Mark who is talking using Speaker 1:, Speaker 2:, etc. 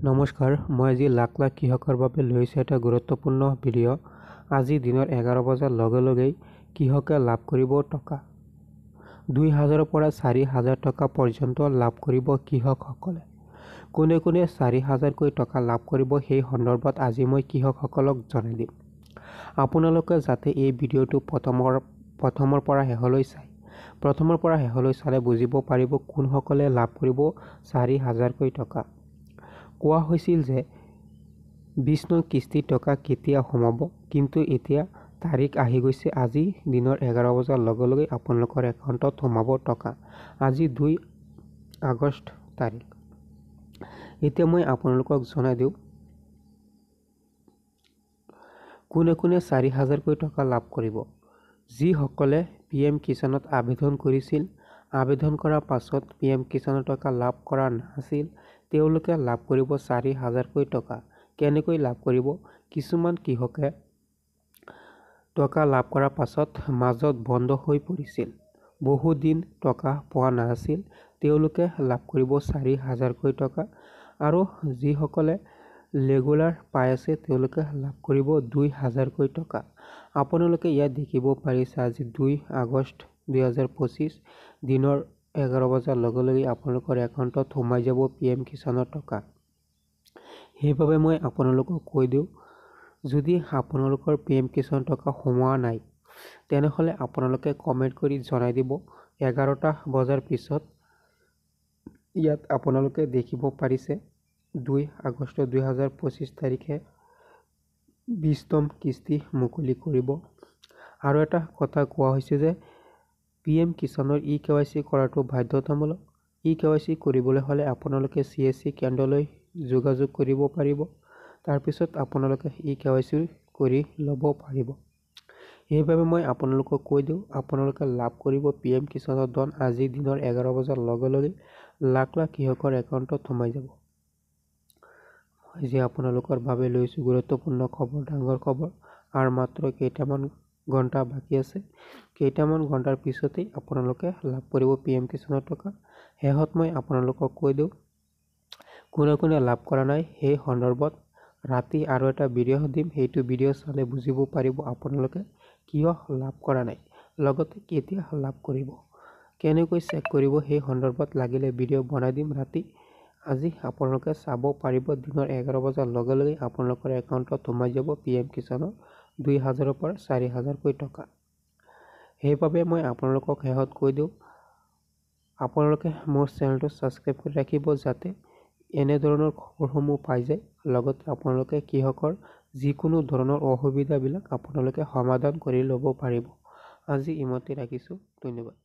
Speaker 1: নমস্কাৰ, মই আজি লাখ লাখ কৃষকৰ বাবে লৈছোঁ এটা গুৰুত্বপূৰ্ণ ভিডিঅ'। আজি দিনৰ 11 বজাৰ লগে লগেই কৃষকে লাভ কৰিব টকা 2,000ৰ পৰা 4,000 টকা পৰ্যন্ত লাভ কৰিব কৃষকসকলে। কোনে কোনে 4,000কৈ টকা লাভ কৰিব সেই সন্দৰ্ভত আজি মই কৃষকসকলক জনাই দিম। আপোনালোকে যাতে এই ভিডিঅ'টো প্ৰথমৰ পৰা শেষলৈ চায়। প্ৰথমৰ পৰা শেষলৈ চালে বুজিব পাৰিব কোনসকলে লাভ কৰিব 4,000কৈ টকা। কোৱা হৈছিল যে 20 নং কিস্তিৰ টকা কেতিয়া সোমাব, কিন্তু এতিয়া তাৰিখ আহি গৈছে। আজি দিনৰ 11 বজাৰ লগে লগে আপোনালোকৰ একাউণ্টত সোমাব টকা। আজি 2 আগষ্ট তাৰিখ। এতিয়া মই আপোনালোকক জনাই দিওঁ কোনে কোনে 4,000কৈ টকা লাভ কৰিব। যিসকলে PM কিষাণত আবেদন কৰিছিল, আবেদন কৰাৰ পাছত PM কিষাণৰ টকা লাভ কৰা নাছিল, তেওঁলোকে লাভ কৰিব 4,000কৈ টকা। কেনেকৈ লাভ কৰিব? কিছুমান কৃষকে টকা লাভ কৰাৰ পাছত মাজত বন্ধ হৈ পৰিছিল, বহুদিন টকা পোৱা নাছিল, তেওঁলোকে লাভ কৰিব 4,000কৈ টকা। আৰু যিসকলে ৰেগুলাৰ পাই আছে তেওঁলোকে লাভ কৰিব 2,000কৈ টকা। আপোনালোকে ইয়াত দেখিব পাৰিছে আজি 2 আগষ্ট 2025 দিনৰ 11 বজাৰ লগে লগে আপোনালোকৰ একাউণ্টত সোমাই যাব PM কিষাণৰ টকা। সেইবাবে মই আপোনালোকক কৈ দিওঁ, যদি আপোনালোকৰ PM কিষাণৰ টকা সোমোৱা নাই তেনেহ'লে আপোনালোকে কমেণ্ট কৰি জনাই দিব 11টা বজাৰ পিছত। ইয়াত আপোনালোকে দেখিব পাৰিছে 2 আগষ্ট 2025 তাৰিখে 20তম কিস্তি মুকলি কৰিব। আৰু এটা কথা কোৱা হৈছে যে PM কিষাণৰ eKYC কৰাটো বাধ্যতামূলক। eKYC কৰিবলৈ হ'লে আপোনালোকে CSC কেন্দ্ৰলৈ যোগাযোগ কৰিব পাৰিব। তাৰপিছত আপোনালোকে eKYC কৰি ল'ব পাৰিব। সেইবাবে মই আপোনালোকক কৈ দিওঁ, আপোনালোকে লাভ কৰিব PM কিষাণৰ ধন আজি দিনৰ 11 বজাৰ লগে লগে লাখ লাখ কৃষকৰ একাউণ্টত সোমাই যাব। মই যে আপোনালোকৰ বাবে লৈছোঁ গুৰুত্বপূৰ্ণ খবৰ, ডাঙৰ খবৰ। আৰু মাত্ৰ কেইটামান ঘণ্টা বাকী আছে। কেইটামান ঘণ্টাৰ পিছতেই আপোনালোকে লাভ কৰিব PM কিষাণৰ টকা। শেষত মই আপোনালোকক কৈ দিওঁ, কোনে কোনে লাভ কৰা নাই সেই সন্দৰ্ভত ৰাতি আৰু এটা ভিডিঅ' দিম। সেইটো ভিডিঅ' চালে বুজিব পাৰিব আপোনালোকে কিয় লাভ কৰা নাই, লগতে কেতিয়া লাভ কৰিব, কেনেকৈ চেক কৰিব সেই সন্দৰ্ভত লাগিলে ভিডিঅ' বনাই দিম ৰাতি। আজি আপোনালোকে চাব পাৰিব দিনৰ 11 বজাৰ লগে লগে আপোনালোকৰ একাউণ্টত সোমাই যাব PM কিষাণৰ 2,000ৰ পৰা 4,000কৈ টকা। সেইবাবে মই আপোনালোকক শেষত কৈ দিওঁ, আপোনালোকে মোৰ চেনেলটো ছাবস্ক্ৰাইব কৰি ৰাখিব যাতে এনেধৰণৰ খবৰসমূহ পাই যায়। লগতে আপোনালোকে কৃষকৰ যিকোনো ধৰণৰ অসুবিধাবিলাক আপোনালোকে সমাধান কৰি ল'ব পাৰিব। আজি ইমানতে ৰাখিছোঁ। ধন্যবাদ।